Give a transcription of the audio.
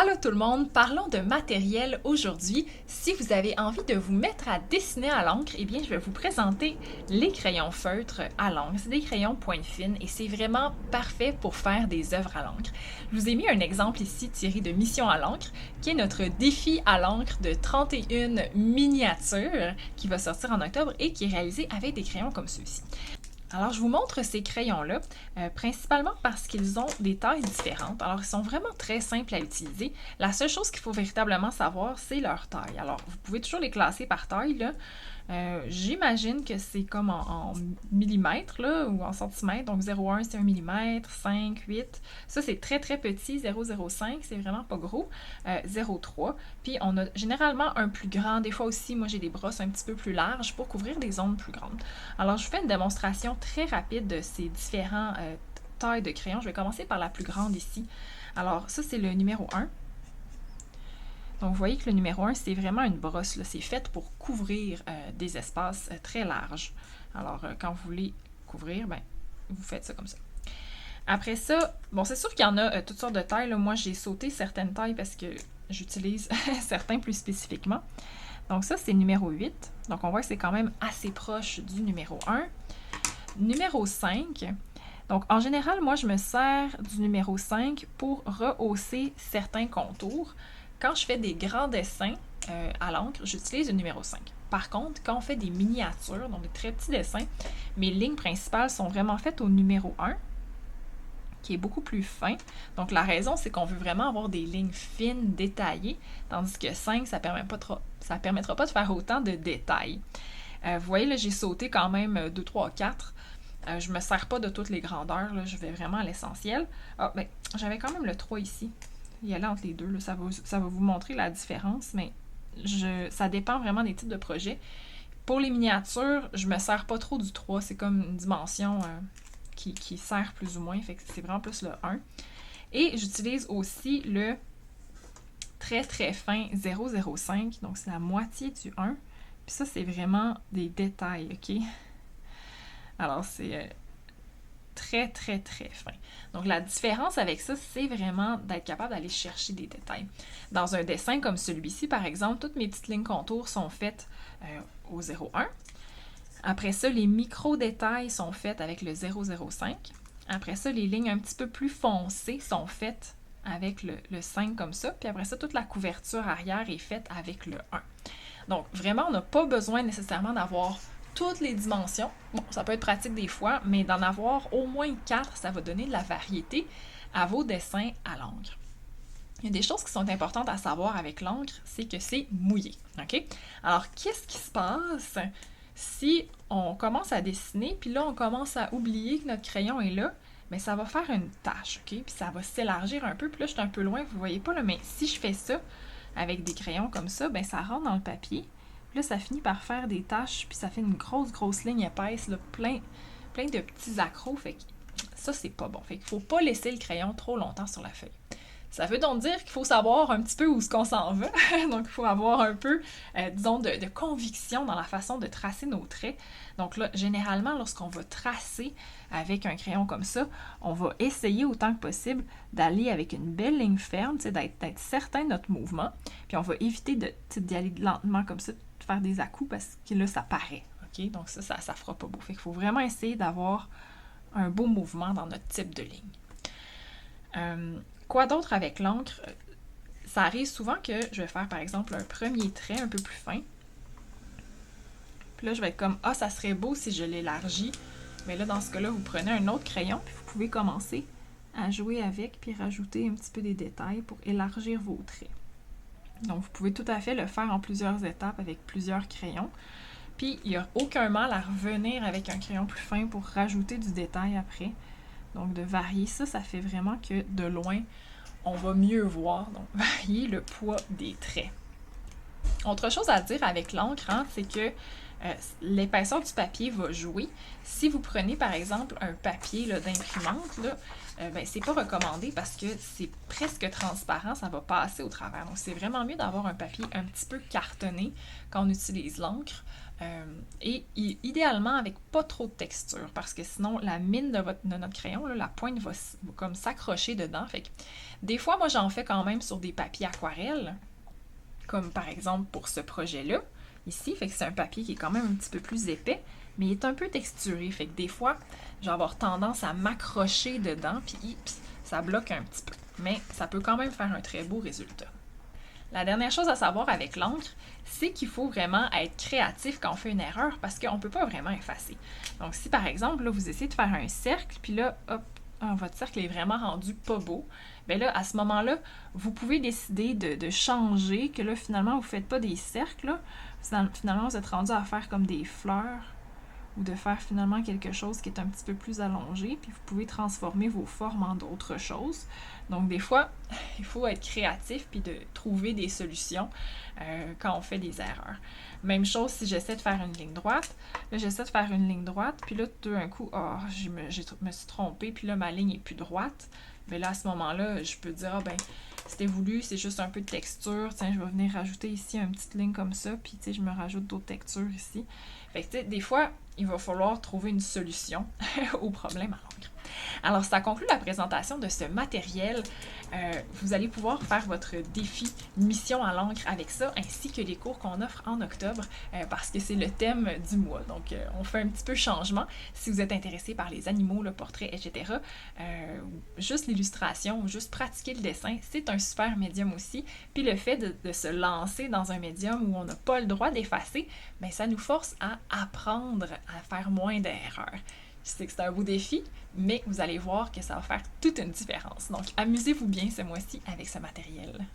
Allô tout le monde, parlons de matériel aujourd'hui. Si vous avez envie de vous mettre à dessiner à l'encre, eh bien je vais vous présenter les crayons feutres à l'encre. C'est des crayons pointe fine et c'est vraiment parfait pour faire des œuvres à l'encre. Je vous ai mis un exemple ici tiré de Mission à l'encre, qui est notre défi à l'encre de 31 miniatures qui va sortir en octobre et qui est réalisé avec des crayons comme ceux-ci. Alors, je vous montre ces crayons-là, principalement parce qu'ils ont des tailles différentes. Alors, ils sont vraiment très simples à utiliser. La seule chose qu'il faut véritablement savoir, c'est leur taille. Alors, vous pouvez toujours les classer par taille, là. J'imagine que c'est comme en millimètres, là, ou en centimètres. Donc, 0,1, c'est 1 millimètre, 5, 8. Ça, c'est très, très petit. 0,05, c'est vraiment pas gros. 0,3. Puis, on a généralement un plus grand. Des fois aussi, moi, j'ai des brosses un petit peu plus larges pour couvrir des zones plus grandes. Alors, je vous fais une démonstration très rapide de ces différents tailles de crayons. Je vais commencer par la plus grande ici. Alors, ça, c'est le numéro 1. Donc, vous voyez que le numéro 1, c'est vraiment une brosse. C'est fait pour couvrir des espaces très larges. Alors, quand vous voulez couvrir, ben, vous faites ça comme ça. Après ça, bon, c'est sûr qu'il y en a toutes sortes de tailles. Là. Moi, j'ai sauté certaines tailles parce que j'utilise certains plus spécifiquement. Donc, ça, c'est le numéro 8. Donc, on voit que c'est quand même assez proche du numéro 1. Numéro 5. Donc, en général, moi, je me sers du numéro 5 pour rehausser certains contours. Quand je fais des grands dessins à l'encre, j'utilise le numéro 5. Par contre, quand on fait des miniatures, donc des très petits dessins, mes lignes principales sont vraiment faites au numéro 1, qui est beaucoup plus fin. Donc, la raison, c'est qu'on veut vraiment avoir des lignes fines, détaillées, tandis que 5, ça ne permettra pas de faire autant de détails. Vous voyez, là, j'ai sauté quand même 2, 3, 4. Je ne me sers pas de toutes les grandeurs, là, je vais vraiment à l'essentiel. Ah, ben, j'avais quand même le 3 ici. Il y a là entre les deux, là, ça va vous montrer la différence, mais ça dépend vraiment des types de projets. Pour les miniatures, je me sers pas trop du 3, c'est comme une dimension qui sert plus ou moins, fait que c'est vraiment plus le 1. Et j'utilise aussi le très très fin 0,05, donc c'est la moitié du 1. Puis ça, c'est vraiment des détails, ok? Alors, c'est très, très, très fin. Donc, la différence avec ça, c'est vraiment d'être capable d'aller chercher des détails. Dans un dessin comme celui-ci, par exemple, toutes mes petites lignes contours sont faites au 0,1. Après ça, les micro-détails sont faits avec le 0,05. Après ça, les lignes un petit peu plus foncées sont faites avec le 5 comme ça. Puis après ça, toute la couverture arrière est faite avec le 1. Donc, vraiment, on n'a pas besoin nécessairement d'avoir toutes les dimensions. Bon, ça peut être pratique des fois, mais d'en avoir au moins 4, ça va donner de la variété à vos dessins à l'encre. Il y a des choses qui sont importantes à savoir avec l'encre, c'est que c'est mouillé. OK? Alors, qu'est-ce qui se passe si on commence à dessiner, puis là, on commence à oublier que notre crayon est là? Bien, ça va faire une tache, OK? Puis ça va s'élargir un peu. Puis là, je suis un peu loin, vous ne voyez pas, là, mais si je fais ça avec des crayons comme ça, bien, ça rentre dans le papier. Puis là, ça finit par faire des taches, puis ça fait une grosse ligne épaisse, là, plein de petits accros. Fait que ça, c'est pas bon. Fait qu'il faut pas laisser le crayon trop longtemps sur la feuille. Ça veut donc dire qu'il faut savoir un petit peu où est-ce qu'on s'en va. Donc, il faut avoir un peu, disons, de conviction dans la façon de tracer nos traits. Donc là, généralement, lorsqu'on va tracer avec un crayon comme ça, on va essayer autant que possible d'aller avec une belle ligne ferme, d'être certain de notre mouvement. Puis on va éviter d'y aller lentement comme ça, de faire des à-coups parce que là, ça paraît. Okay? Donc ça fera pas beau. Fait qu'il faut vraiment essayer d'avoir un beau mouvement dans notre type de ligne. Quoi d'autre avec l'encre? Ça arrive souvent que je vais faire, par exemple, un premier trait un peu plus fin. Puis là, je vais être comme, ça serait beau si je l'élargis. Mais là, dans ce cas-là, vous prenez un autre crayon, puis vous pouvez commencer à jouer avec, puis rajouter un petit peu des détails pour élargir vos traits. Donc, vous pouvez tout à fait le faire en plusieurs étapes avec plusieurs crayons. Puis, il n'y a aucun mal à revenir avec un crayon plus fin pour rajouter du détail après. Donc, de varier ça, ça fait vraiment que de loin, on va mieux voir. Donc, varier le poids des traits. Autre chose à dire avec l'encre, c'est que l'épaisseur du papier va jouer. Si vous prenez, par exemple, un papier d'imprimante, c'est pas recommandé parce que c'est presque transparent, ça va passer au travers. Donc, c'est vraiment mieux d'avoir un papier un petit peu cartonné quand on utilise l'encre Idéalement avec pas trop de texture, parce que sinon la mine de notre crayon, là, la pointe va comme s'accrocher dedans. Fait que, des fois, moi j'en fais quand même sur des papiers aquarelles, comme par exemple pour ce projet-là, ici. Fait que c'est un papier qui est quand même un petit peu plus épais, mais il est un peu texturé. Fait que des fois, je vais avoir tendance à m'accrocher dedans, puis ça bloque un petit peu. Mais ça peut quand même faire un très beau résultat. La dernière chose à savoir avec l'encre, c'est qu'il faut vraiment être créatif quand on fait une erreur parce qu'on ne peut pas vraiment effacer. Donc si par exemple, là, vous essayez de faire un cercle, puis là, hop, votre cercle est vraiment rendu pas beau, bien là, à ce moment-là, vous pouvez décider de changer, que là, finalement, vous ne faites pas des cercles, là. Finalement, vous êtes rendu à faire comme des fleurs, ou de faire finalement quelque chose qui est un petit peu plus allongé, puis vous pouvez transformer vos formes en d'autres choses. Donc des fois, il faut être créatif puis de trouver des solutions quand on fait des erreurs. Même chose si j'essaie de faire une ligne droite. Là, j'essaie de faire une ligne droite, puis là, tout d'un coup, je me suis trompée, puis là, ma ligne est plus droite. Mais là, à ce moment-là, je peux dire, c'était voulu, c'est juste un peu de texture. Tiens, je vais venir rajouter ici une petite ligne comme ça, puis tu sais, je me rajoute d'autres textures ici. Fait que tu sais, des fois, il va falloir trouver une solution au problème à l'encre. Alors, ça conclut la présentation de ce matériel. Vous allez pouvoir faire votre défi mission à l'encre avec ça, ainsi que les cours qu'on offre en octobre, parce que c'est le thème du mois. Donc, on fait un petit peu changement. Si vous êtes intéressé par les animaux, le portrait, etc., juste l'illustration, juste pratiquer le dessin, c'est un super médium aussi. Puis le fait de se lancer dans un médium où on n'a pas le droit d'effacer, bien, ça nous force à apprendre à faire moins d'erreurs. Je sais que c'est un beau défi, mais vous allez voir que ça va faire toute une différence. Donc, amusez-vous bien ce mois-ci avec ce matériel.